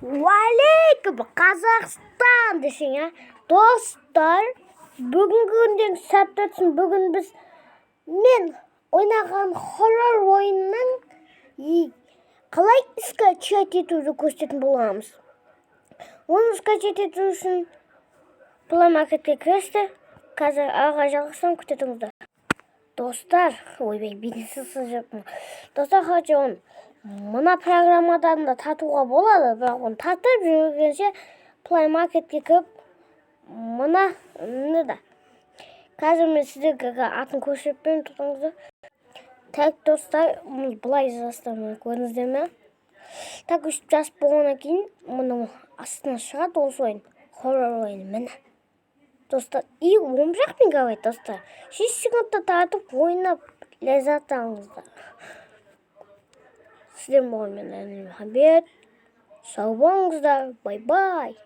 Уалейкум Қазақстан десең, а? Достар, бүгінгі күнден сәтті өтсін. Бүгін мен ойнаған хоррор ойынның қалай скачать етуді көрсететін боламыз. Оны скачать ету үшін Play Market'ке кіресіздер. Қазір аға жалғастан күтетіңіздер. Достар, бенсіз жоқпын. Достар, оны мына программадан да татуға болады, бірақ оны татып жүргенше Play Market'ке кіріп, мына да. Қазір мен сіздерге атын көрсетпеймін, тұтыңыздар. Так, достар, бұлай жазастармын, көрдіңіздер ме? Так, үстіп жазып болғаннан кейін, мұның астына шығады осы ойын, хоррор ойыны, міне. Достар, омжақ мен қалайды, достар. 6 секундта тартып ойнап ләззат алыңыздар. Сізден болған мен Махамбет. Сау болыңыздар. Бай-бай.